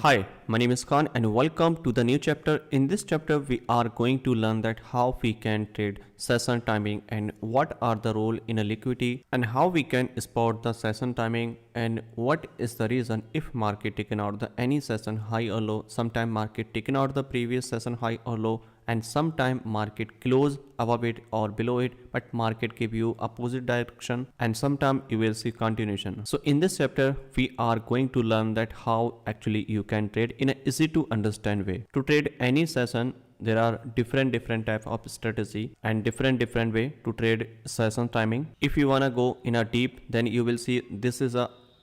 Hi, my name is Khan and welcome to the new chapter. In this chapter, we are going to learn that how we can trade session timing and what are the role in a liquidity and how we can spot the session timing and what is the reason if market taken out the any session high or low, sometime market taken out the previous session high or low, and sometime market close above it or below it, but market give you opposite direction, and sometime you will see continuation. So in this chapter we are going to learn that how actually you can trade in a easy to understand way. To trade any session there are different type of strategy and different way to trade session timing. If you wanna go in a deep, then you will see this is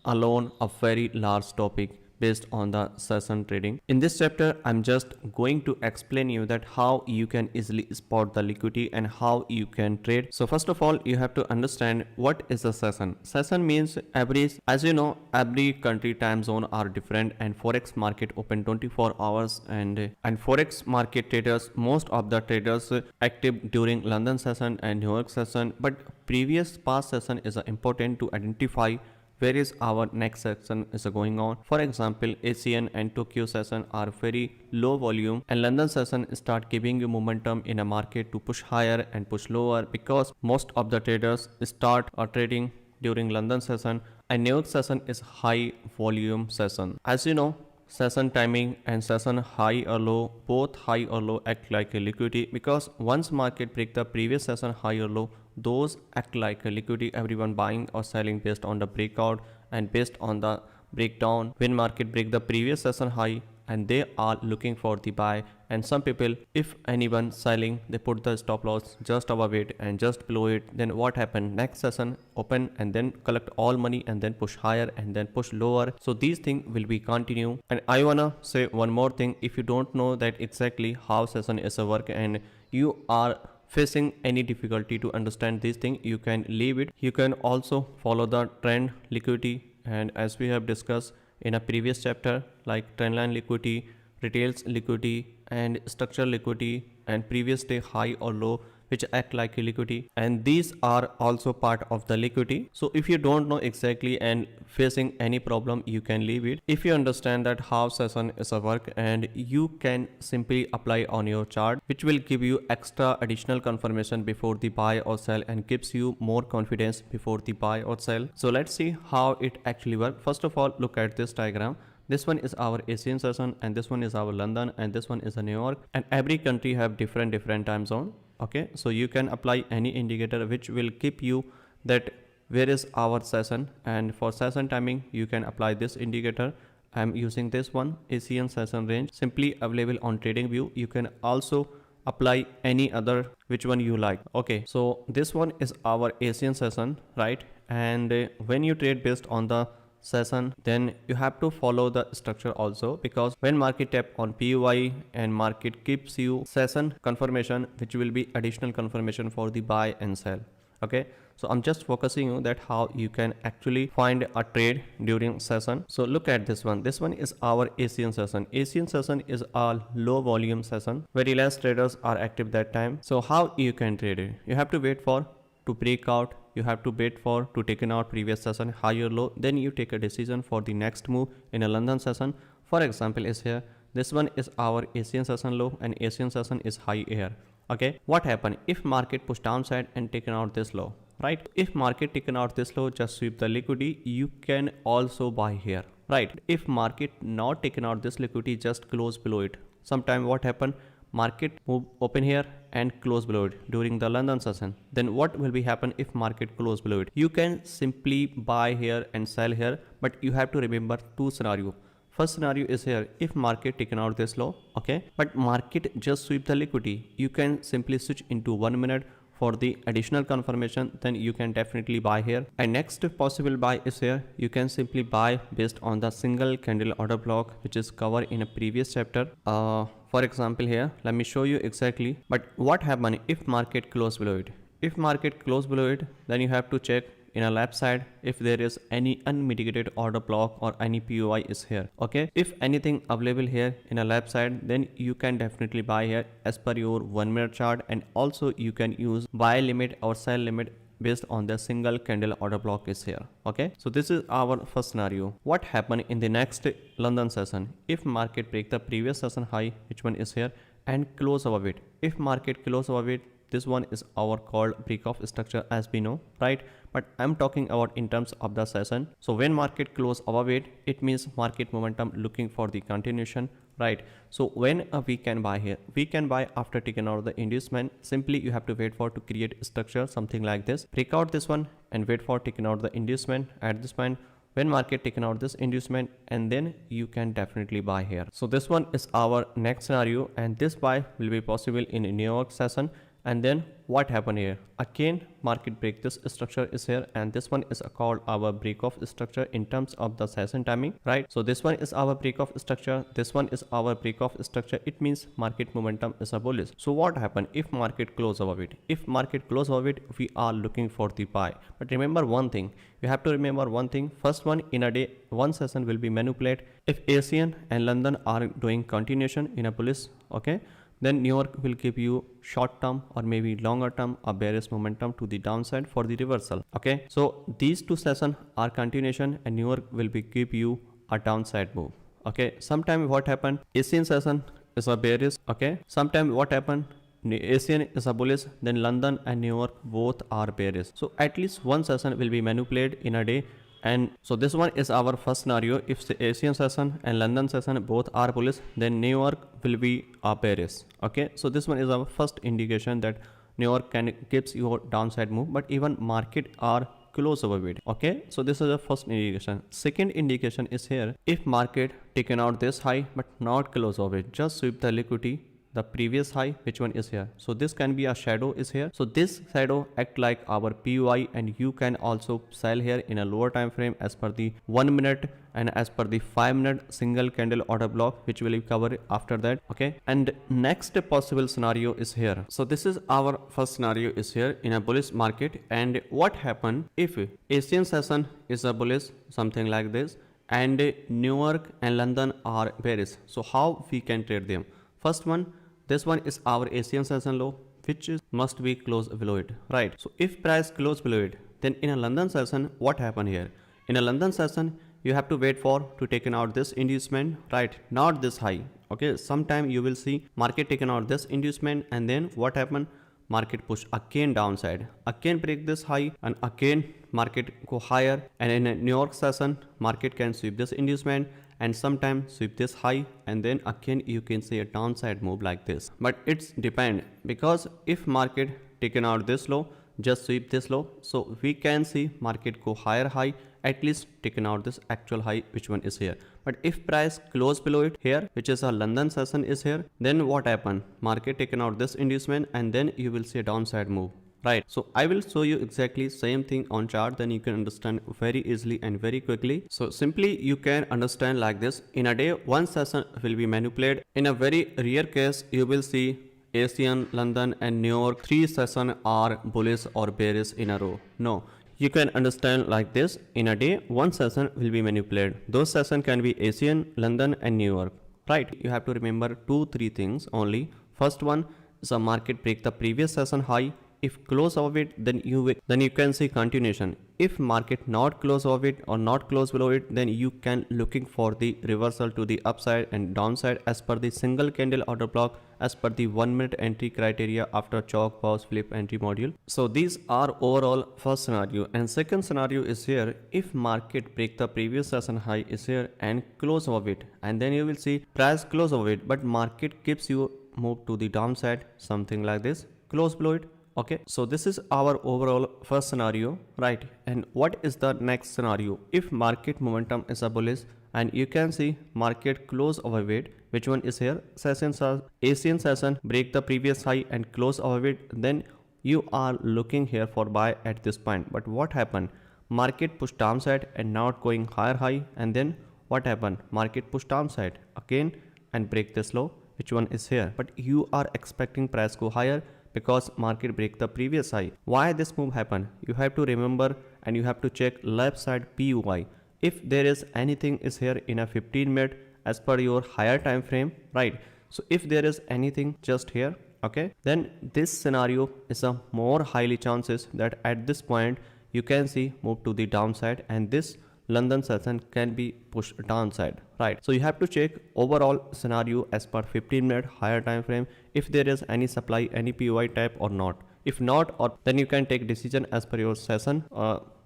alone a very large topic based on the session trading. In this chapter I'm just going to explain you that how you can easily spot the liquidity and how you can trade. So first of all you have to understand what is a session. Session means average. As you know, every country time zone are different and forex market open 24 hours and forex market traders, most of the traders active during London session and New York session, but previous past session is important to identify where is our next session is going on. For example, Asian and Tokyo session are very low volume and London session start giving you momentum in a market to push higher and push lower because most of the traders start trading during London session, and New York session is high volume session. As you know, session timing and session high or low, both high or low act like a liquidity because once market break the previous session high or low, those act like a liquidity, everyone buying or selling based on the breakout and based on the breakdown. When market break the previous session high and they are looking for the buy, and some people, if anyone selling, they put the stop loss just above it and just below it, then what happened, next session open and then collect all money and then push higher and then push lower. So these things will be continue. And I wanna say one more thing, if you don't know that exactly how session is a work and you are facing any difficulty to understand this thing, you can leave it. You can also follow the trend liquidity, and as we have discussed in a previous chapter, like trendline liquidity, retails liquidity and structural liquidity and previous day high or low, which act like a liquidity, and these are also part of the liquidity. So if you don't know exactly and facing any problem, you can leave it. If you understand that how session is a work, and you can simply apply on your chart, which will give you extra additional confirmation before the buy or sell and gives you more confidence before the buy or sell. So let's see how it actually works. First of all, look at this diagram. This one is our Asian session and this one is our London and this one is a New York, and every country have different time zone. Okay, so you can apply any indicator which will keep you that where is our session, and for session timing you can apply this indicator. I'm using this one, Asian session range, simply available on TradingView. You can also apply any other which one you like. Okay, so this one is our Asian session, right? And when you trade based on the session, then you have to follow the structure also, because when market tap on PUI and market gives you session confirmation, which will be additional confirmation for the buy and sell. Okay, so I'm just focusing on that how you can actually find a trade during session. So look at this one. This one is our Asian session. Asian session is a low volume session, very less traders are active that time. So how you can trade it? You have to wait for to break out, you have to wait for to taken out previous session high or low, then you take a decision for the next move in a London session. For example is here, this one is our Asian session low and Asian session is high here. Okay, what happened if market push downside and taken out this low, right? If market taken out this low, just sweep the liquidity, you can also buy here, right? If market not taken out this liquidity, just close below it. Sometime what happened, market move open here and close below it during the London session, then what will be happen if market close below it? You can simply buy here and sell here, but you have to remember two scenario. First scenario is here, if market taken out this low, okay, but market just sweep the liquidity, you can simply switch into 1 minute for the additional confirmation, then you can definitely buy here. And next possible buy is here, you can simply buy based on the single candle order block which is covered in a previous chapter. For example here, let me show you exactly. But what happen if market close below it? If market close below it, then you have to check in a left side if there is any unmitigated order block or any POI is here. Okay, if anything available here in a left side, then you can definitely buy here as per your 1 minute chart, and also you can use buy limit or sell limit based on the single candle order block is here. Okay, so this is our first scenario. What happened in the next London session? If market break the previous session high, which one is here, and close above it. If market close above it, this one is our called break of structure as we know, right? But I'm talking about in terms of the session. So when market close above it, it means market momentum looking for the continuation, right? So when we can buy here, we can buy after taking out the inducement. Simply you have to wait for to create structure something like this, break out this one and wait for taking out the inducement at this point. When market taken out this inducement, and then you can definitely buy here. So this one is our next scenario, and this buy will be possible in New York session. And then what happened here? Again, market break this structure is here, and this one is called our break of structure in terms of the session timing, right? So this one is our break of structure. This one is our break of structure. It means market momentum is a bullish. So what happened if market close above it? If market close above it, we are looking for the buy. But remember one thing. You have to remember one thing. First one, in a day, one session will be manipulated. If Asian and London are doing continuation in a bullish, okay, then New York will give you short term or maybe longer term a bearish momentum to the downside for the reversal. Okay, so these two sessions are continuation, and New York will be give you a downside move. Okay, sometime what happened, Asian session is a bearish. Okay, sometime what happened, Asian is a bullish, then London and New York both are bearish. So at least one session will be manipulated in a day. And so this one is our first scenario. If the Asian session and London session both are bullish, then New York will be bearish. Okay, so this one is our first indication that New York can gives you a downside move, but even market are close above it. Okay, so this is the first indication. Second indication is here, if market taken out this high but not close above it, just sweep the liquidity the previous high, which one is here. So this can be a shadow is here. So this shadow act like our PUI, and you can also sell here in a lower time frame as per the 1 minute and as per the 5-minute single candle order block, which will cover after that. Okay, and next possible scenario is here. So this is our first scenario is here in a bullish market. And what happened if Asian session is a bullish, something like this, and New York and London are bearish? So how we can trade them? First one, this one is our Asian session low, which is must be close below it, right? So if price close below it, then in a London session, what happened here? In a London session, you have to wait for to taken out this inducement, right? Not this high. Okay, sometime you will see market taken out this inducement, and then what happened? Market push again downside, again break this high, and again market go higher. And in a New York session, market can sweep this inducement and sometimes sweep this high, and then again you can see a downside move like this. But it's depend, because if market taken out this low, just sweep this low, so we can see market go higher high, at least taken out this actual high, which one is here. But if price close below it here, which is a London session is here, then what happened? Market taken out this inducement, and then you will see a downside move. Right, so I will show you exactly same thing on chart, then you can understand very easily and very quickly. So simply you can understand like this. In a day, one session will be manipulated. In a very rare case, you will see Asian, London and New York, 3 sessions are bullish or bearish in a row. No, you can understand like this. In a day, one session will be manipulated. Those sessions can be Asian, London and New York. Right, you have to remember 2-3 things only. First one is a market break the previous session high. If close above it, then you can see continuation. If market not close above it or not close below it, then you can looking for the reversal to the upside and downside as per the single candle order block, as per the 1 minute entry criteria after chalk, pause, flip entry module. So these are overall first scenario. And second scenario is here, if market break the previous session high is here and close above it, and then you will see price close above it, but market keeps you move to the downside, something like this, close below it. Okay, so this is our overall first scenario, right? And what is the next scenario? If market momentum is a bullish, and you can see market close above it, which one is here? Sessions are Asian session, break the previous high and close above it, then you are looking here for buy at this point. But what happened? Market push downside and not going higher high, and then what happened? Market push downside again and break this low, which one is here? But you are expecting price go higher, because market break the previous high. Why this move happened? You have to remember, and you have to check left side PUI. If there is anything is here in a 15 minute as per your higher time frame, right? So if there is anything just here, Okay, then this scenario is a more highly chances that at this point you can see move to the downside, and this London session can be pushed downside, right? So you have to check overall scenario as per 15-minute higher time frame if there is any supply, any POI type or not. If not, or then you can take decision as per your session,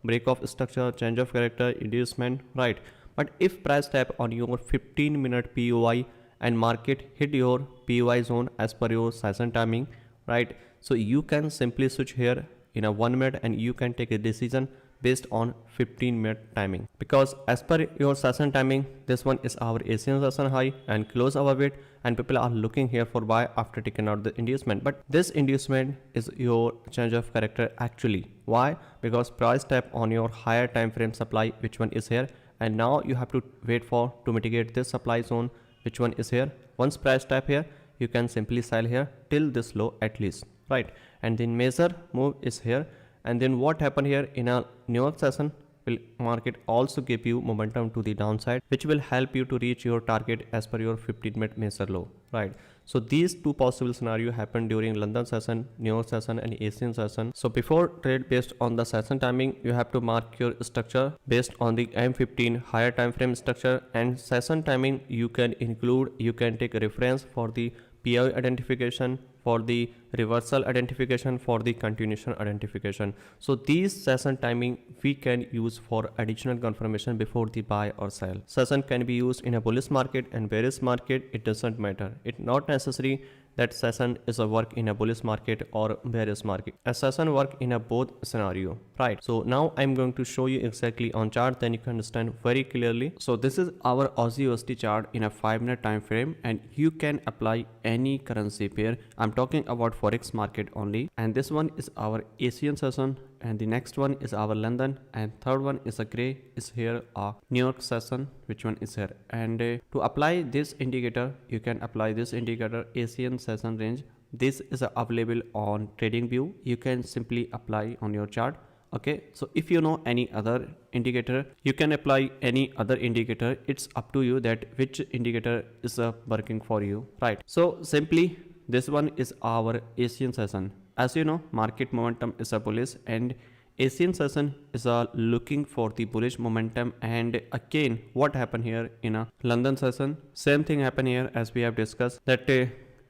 break of structure, change of character, inducement, right? But if price tap on your 15-minute POI and market hit your POI zone as per your session timing, right? So you can simply switch here in a 1 minute and you can take a decision based on 15-minute timing, because as per your session timing this one is our Asian session high and close above it, and people are looking here for buy after taking out the inducement. But this inducement is your change of character actually. Why? Because price tap on your higher time frame supply, which one is here, and now you have to wait for to mitigate this supply zone, which one is here. Once price tap here, you can simply sell here till this low at least, right? And then major move is here. And then what happened here in a New York session will market also give you momentum to the downside, which will help you to reach your target as per your 15-minute major low, right? So these two possible scenario happened during London session, New York session and Asian session. So before trade based on the session timing, you have to mark your structure based on the M15 higher time frame structure, and session timing you can include, you can take a reference for the POI identification, for the reversal identification, for the continuation identification. So these session timing we can use for additional confirmation before the buy or sell. Session can be used in a bullish market and bearish market, it doesn't matter. It's not necessary that session is a work in a bullish market or bearish market. A session work in a both scenario, right? So now I'm going to show you exactly on chart, then you can understand very clearly. So this is our Aussie USD chart in a 5-minute time frame, and you can apply any currency pair. I'm talking about forex market only, and this one is our Asian session, and the next one is our London, and third one is a gray is here a New York session, which one is here. And to apply this indicator, you can apply this indicator Asian session range. This is available on TradingView. You can simply apply on your chart. Okay, so if you know any other indicator, you can apply any other indicator. It's up to you that which indicator is working for you, right? So simply this one is our Asian session. As you know, market momentum is a bullish, and Asian session is looking for the bullish momentum. And again, what happened here in a London session, same thing happened here as we have discussed, that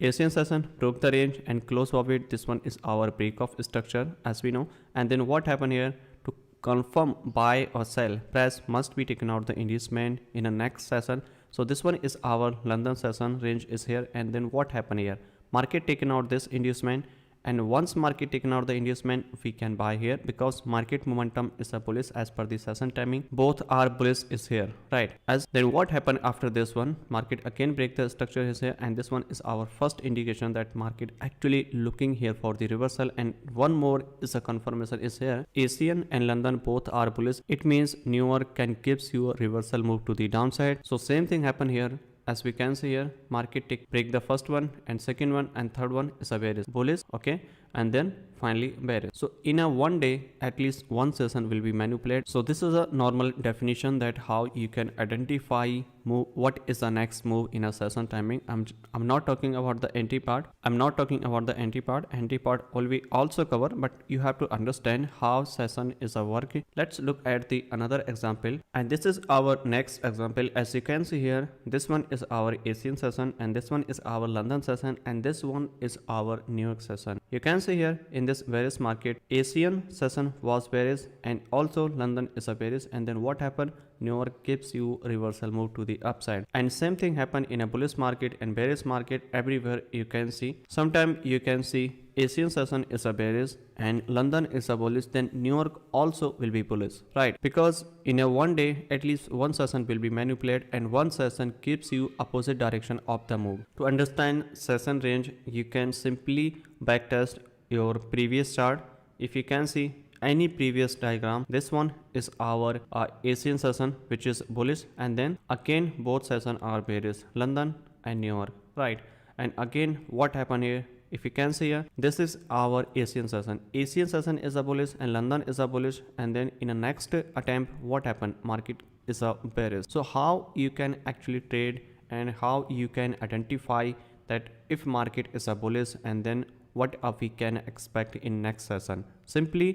Asian session broke the range and close of it. This one is our break of structure as we know. And then what happened here, to confirm buy or sell, price must be taken out the inducement in a next session. So this one is our London session range is here. And then what happened here, market taken out this inducement, and once market taken out the inducement we can buy here, because market momentum is a bullish as per the session timing. Both are bullish is here, right? As then what happened after this one, market again break the structure is here, and this one is our first indication that market actually looking here for the reversal. And one more is a confirmation is here, Asian and London both are bullish. It means New York can gives you a reversal move to the downside. So same thing happen here. As we can see here, market break the first one and second one and third one is a bearish bullish, okay, and then finally bearish. So in a one day at least one session will be manipulated. So this is a normal definition that how you can identify move, what is the next move in a session timing. I'm not talking about the anti part. Anti part we also cover, but you have to understand how session is a working. Let's look at the another example, and this is our next example. As you can see here, this one is our Asian session, and this one is our London session, and this one is our New York session. You can see here in this bearish market, Asian session was bearish and also London is a bearish, and then what happened, New York gives you reversal move to the upside. And same thing happened in a bullish market and bearish market. Everywhere you can see, sometimes you can see Asian session is a bearish and London is a bullish, then New York also will be bullish, right? Because in a one day at least one session will be manipulated and one session keeps you opposite direction of the move. To understand session range, you can simply backtest your previous chart. If you can see any previous diagram, this one is our Asian session which is bullish, and then again both sessions are bearish, London and New York, right? And again what happened here, if you can see here, this is our Asian session. Asian session is a bullish and London is a bullish, and then in a next attempt what happened, market is a bearish. So how you can actually trade and how you can identify that if market is a bullish, and then what we can expect in next session. Simply,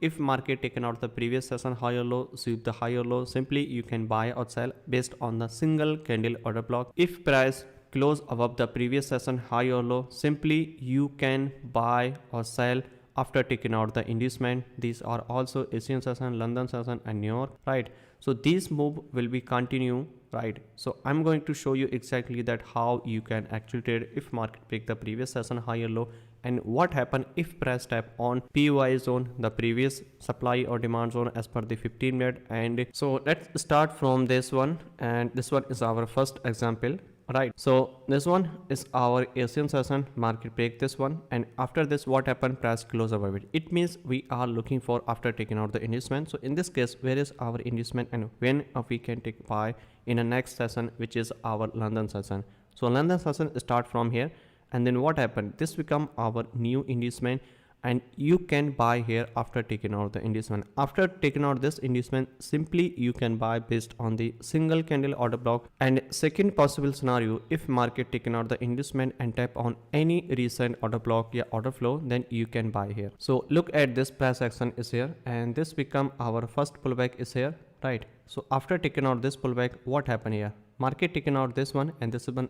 if market taken out the previous session high or low, sweep the high or low, simply you can buy or sell based on the single candle order block. If price close above the previous session high or low, simply you can buy or sell after taking out the inducement. These are also Asian session, London session and New York, right? So these move will be continue, right? So I'm going to show you exactly that how you can actually trade if market break the previous session high or low, and what happen if price tap on PY zone, the previous supply or demand zone as per the 15-minute. And so let's start from this one, and this one is our first example, right? So this one is our Asian session, market break this one, and after this what happened, price close above it. It means we are looking for after taking out the inducement. So in this case, where is our inducement and when we can take buy in a next session, which is our London session. So London session start from here, and then what happened, this become our new inducement, and you can buy here after taking out the inducement. After taking out this inducement, simply you can buy based on the single candle order block. And second possible scenario, if market taken out the inducement and tap on any recent order block or order flow, then you can buy here. So look at this, price action is here, and this become our first pullback is here, right? So after taking out this pullback, what happened here, market taken out this one, and this one,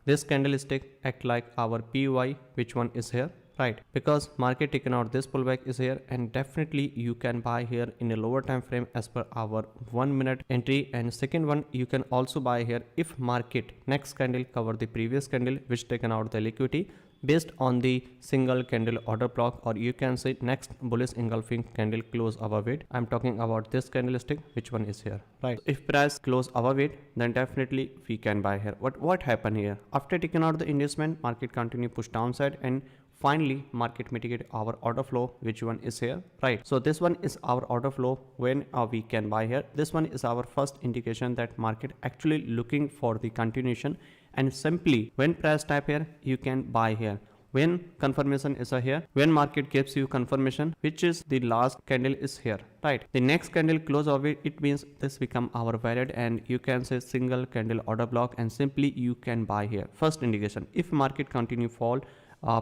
this candlestick act like our PY, which one is here, right? Because market taken out this pullback is here, and definitely you can buy here in a lower time frame as per our 1 minute entry. And second one, you can also buy here if market next candle cover the previous candle which taken out the liquidity based on the single candle order block, or you can say next bullish engulfing candle close above it. I'm talking about this candlestick, which one is here, right? If price close above it, then definitely we can buy here. What happened here, after taking out the inducement, market continue push downside, and finally market mitigate our order flow, which one is here, right? So this one is our order flow when we can buy here. This one is our first indication that market actually looking for the continuation, and simply when price tap here, you can buy here when confirmation is here, when market gives you confirmation, which is the last candle is here, right? The next candle close of it, it means this become our valid, and you can say single candle order block, and simply you can buy here. First indication, if market continue fall,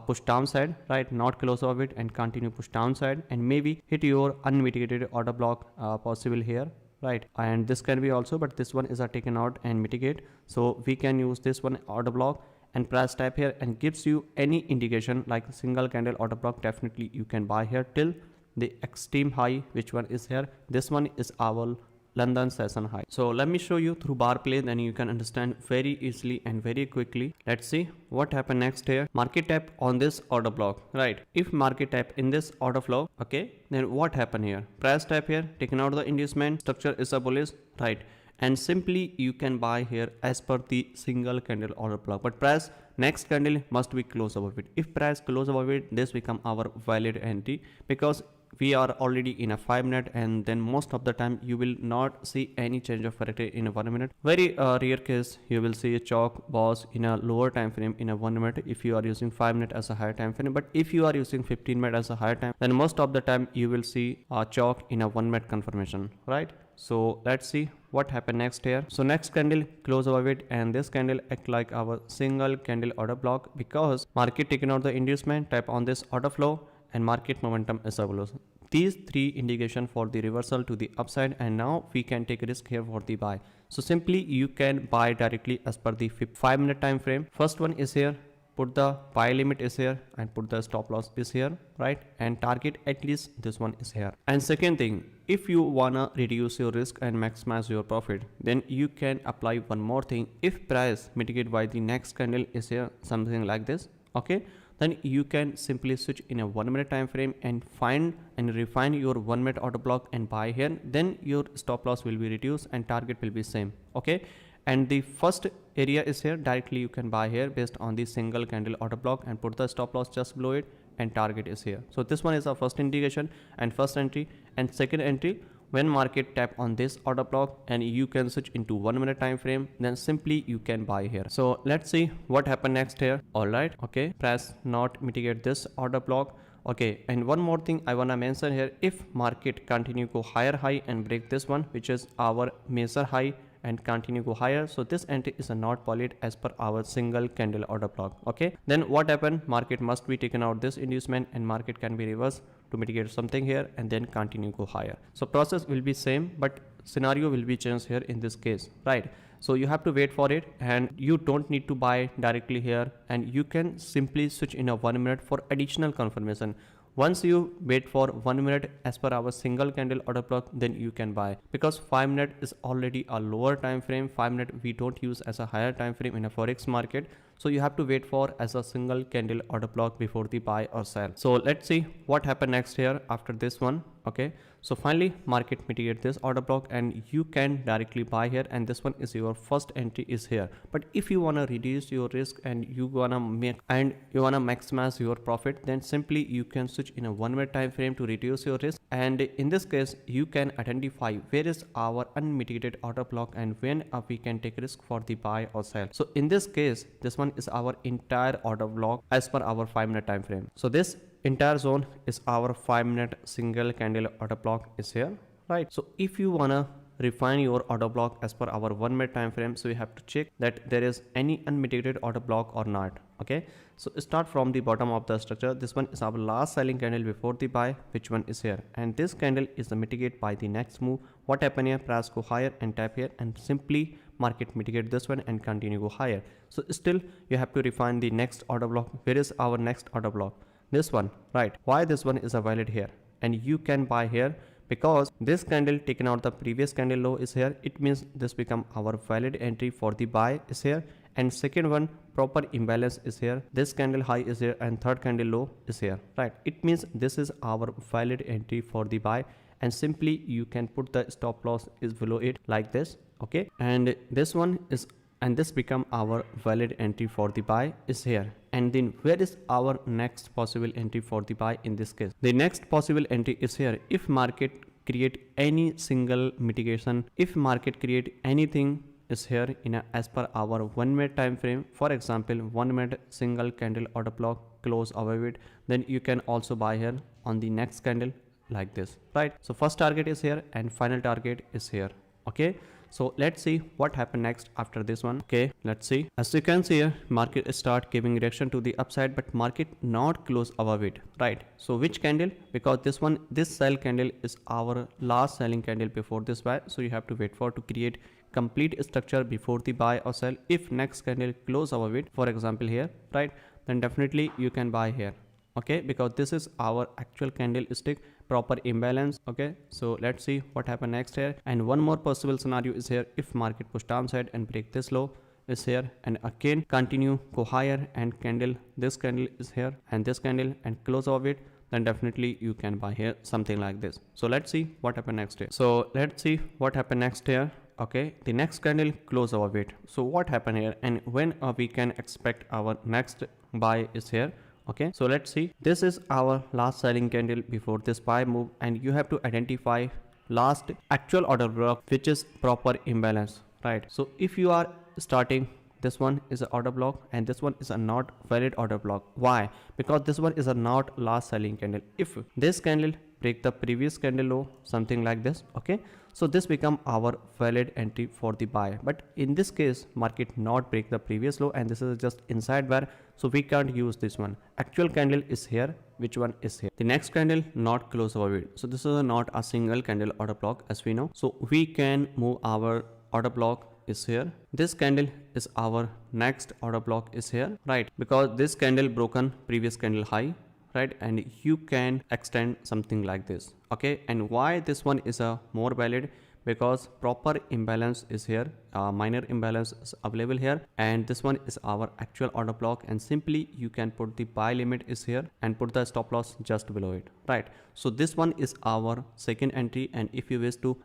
push downside, right, not close of it, and continue push downside, and maybe hit your unmitigated order block possible here, right? And this can be also, but this one is taken out and mitigate, so we can use this one order block, and price tap here and gives you any indication like single candle order block, definitely you can buy here till the extreme high, which one is here. This one is our London session high. So let me show you through bar play, then you can understand very easily and very quickly. Let's see what happened next here. Market tap on this order block, right? If market tap in this order flow, okay, then what happened here, price tap here, taking out the inducement, structure is a bullish, right? And simply you can buy here as per the single candle order block, but price next candle must be close above it. If price close above it, this become our valid entry, because we are already in a 5 minute, and then most of the time you will not see any change of character in a 1 minute. Very rare case you will see a chalk boss in a lower time frame in a 1 minute if you are using 5 minute as a higher time frame, but if you are using 15 minute as a higher time, then most of the time you will see a chalk in a 1 minute confirmation, right? So let's see what happened next here. So next candle close above it, and this candle act like our single candle order block, because market taking out the inducement, tap on this order flow, and market momentum is below. These three indication for the reversal to the upside, and now we can take a risk here for the buy. So simply you can buy directly as per the 5 minute time frame. First one is here, put the buy limit is here, and put the stop loss is here, right? And target at least this one is here. And second thing, if you wanna reduce your risk and maximize your profit, then you can apply one more thing. If price mitigate by the next candle is here, something like this, okay, then you can simply switch in a 1 minute time frame and find and refine your 1 minute order block and buy here. Then your stop loss will be reduced and target will be same, okay? And the first area is here, directly you can buy here based on the single candle order block, and put the stop loss just below it, and target is here. So this one is our first indication and first entry. And second entry, when market tap on this order block and you can switch into 1 minute time frame, then simply you can buy here. So let's see what happened next here. All right, okay, price not mitigate this order block, okay. And one more thing I wanna mention here, if market continue go higher high and break this one, which is our major high, and continue go higher. So this entry is not valid as per our single candle order block. Okay, then what happened? Market must be taken out this inducement and market can be reversed to mitigate something here and then continue go higher. So process will be same, but scenario will be changed here in this case, right? So you have to wait for it, and you don't need to buy directly here, and you can simply switch in a 1 minute for additional confirmation. Once you wait for 1 minute as per our single candle order block, then you can buy, because 5 minute is already a lower time frame. 5 minute we don't use as a higher time frame in a forex market. So you have to wait for as a single candle order block before the buy or sell. So let's see what happened next here after this one. Okay, so finally market mitigate this order block and you can directly buy here, and this one is your first entry is here. But if you want to reduce your risk and you wanna maximize your profit, then simply you can switch in a 1 minute time frame to reduce your risk. And in this case you can identify where is our unmitigated order block and when we can take risk for the buy or sell. So in this case this one is our entire order block as per our 5 minute time frame. So this entire zone is our 5 minute single candle order block is here, right? So if you wanna refine your order block as per our 1 minute time frame, so you have to check that there is any unmitigated order block or not. Okay, so start from the bottom of the structure. This one is our last selling candle before the buy, which one is here, and this candle is the mitigate by the next move. What happened here? Price go higher and tap here, and simply market mitigate this one and continue go higher. So still you have to refine the next order block. Where is our next order block? This one, right? Why this one is a valid here, and you can buy here because this candle taken out the previous candle low is here. It means this become our valid entry for the buy is here. And second one, proper imbalance is here. This candle high is here and third candle low is here, right? It means this is our valid entry for the buy, and simply you can put the stop loss is below it like this. Okay, and this one is, and this become our valid entry for the buy is here. And then where is our next possible entry for the buy in this case? The next possible entry is here. If market create any single mitigation, if market create anything is here in a, as per our 1 minute time frame, for example 1 minute single candle order block close above it, then you can also buy here on the next candle like this, right? So first target is here and final target is here. Okay, so let's see what happened next after this one. Okay, let's see. As you can see here, market start giving reaction to the upside, but market not close above it, right? So which candle? Because this one, this sell candle is our last selling candle before this buy, so you have to wait for to create complete structure before the buy or sell. If next candle close above it, for example here, right, then definitely you can buy here. Okay, because this is our actual candlestick, proper imbalance. Okay, so let's see what happened next here. And one more possible scenario is here. If market push downside and break this low is here and again continue go higher, and candle, this candle is here and this candle and close above it, then definitely you can buy here something like this. So let's see what happened next here. So let's see what happened next here. Okay, the next candle close above it. So what happened here, and when we can expect our next buy is here. Okay, so let's see. This is our last selling candle before this buy move, and you have to identify last actual order block which is proper imbalance, right? So if you are starting, this one is an order block and this one is a not valid order block. Why? Because this one is a not last selling candle. If this candle break the previous candle low, something like this, okay, so this become our valid entry for the buy. But in this case market not break the previous low, and this is just inside where, so we can't use this one. Actual candle is here. Which one is here? The next candle not close above it, so this is not a single candle order block as we know. So we can move our order block is here. This candle is our next order block is here, right? Because this candle broken previous candle high, right? And you can extend something like this. Okay, and why this one is a more valid? Because proper imbalance is here, minor imbalance is available here, and this one is our actual order block, and simply you can put the buy limit is here and put the stop loss just below it, right? So this one is our second entry, and if you wish to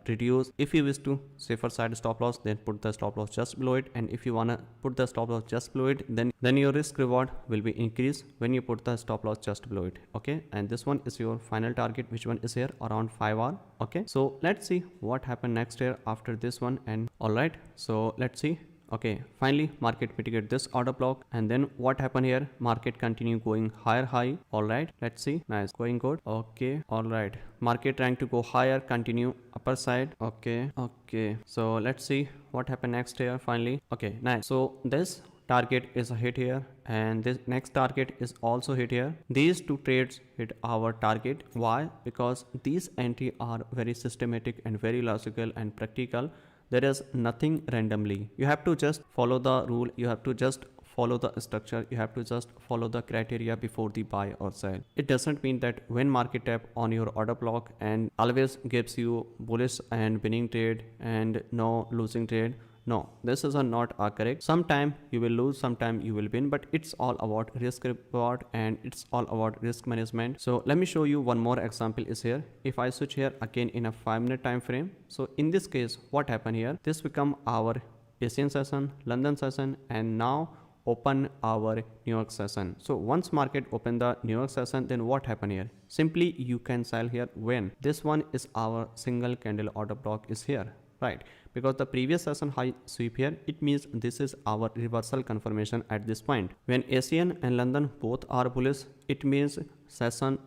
reduce, if you wish to safer side stop loss, then put the stop loss just below it, and if you wanna put the stop loss just below it, then your risk reward will be increased when you put the stop loss just below it. Okay, and this one is your final target, which one is here around 5 hour. Okay, so let's see what happened next here after this one. And all right, so let's see. Okay, finally market mitigate this order block, and then what happened here? Market continue going higher high. All right, let's see. Nice, going good. Okay, all right, market trying to go higher, continue upper side. Okay, so let's see what happened next here. Finally, okay, nice. So this target is a hit here, and this next target is also hit here. These two trades hit our target. Why? Because these entry are very systematic and very logical and practical. There is nothing randomly. You have to just follow the rule. You have to just follow the structure. You have to just follow the criteria before the buy or sell. It doesn't mean that when market tap on your order block and always gives you bullish and winning trade and no losing trade. No, this is not correct. Sometime you will lose, sometime you will win, but it's all about risk reward and it's all about risk management. So let me show you one more example is here. If I switch here again in a 5-minute time frame, so in this case what happened here, this become our Asian session, London session, and now open our New York session. So once market open the New York session, then what happen here? Simply you can sell here when this one is our single candle order block is here, right? Because the previous session high sweep here, it means this is our reversal confirmation at this point. When Asian and London both are bullish, it means New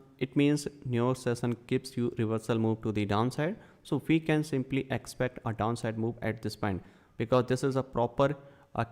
York session gives you reversal move to the downside. So we can simply expect a downside move at this point, because this is a proper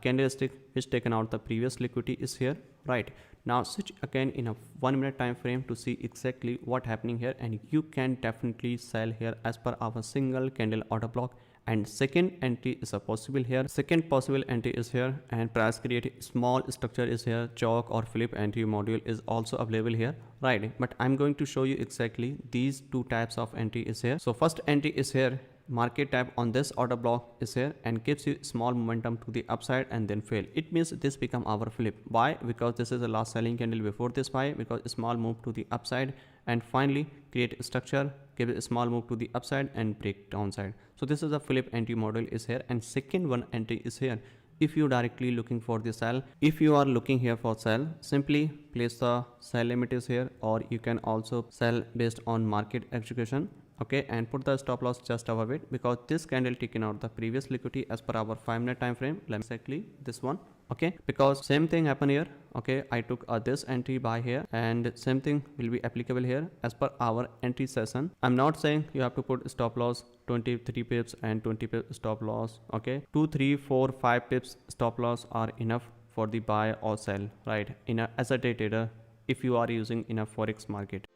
candlestick which taken out the previous liquidity is here, right? Now switch again in a 1-minute time frame to see exactly what happening here, and you can definitely sell here as per our single candle order block. And second entry is a possible here. Second possible entry is here, and price create small structure is here. Chalk or flip entry module is also available here, right? But I'm going to show you exactly these two types of entry is here. So first entry is here. Market tap on this order block is here and gives you small momentum to the upside and then fail. It means this become our flip. Why? Because this is the last selling candle before this buy, because a small move to the upside and finally create a structure, give it a small move to the upside and break downside. So this is a flip entry model is here, and second one entry is here. If you directly looking for the sell, if you are looking here for sell, simply place the sell limit is here, or you can also sell based on market execution. Okay, and put the stop loss just above it, because this candle taken out the previous liquidity as per our 5-minute time frame. Let me exactly this one. Okay, because same thing happen here. Okay, I took this entry buy here, and same thing will be applicable here as per our entry session. I'm not saying you have to put stop loss 23 pips and 20 pips stop loss. Okay, 2 3 4 5 pips stop loss are enough for the buy or sell, right? As a day trader, if you are using in a forex market.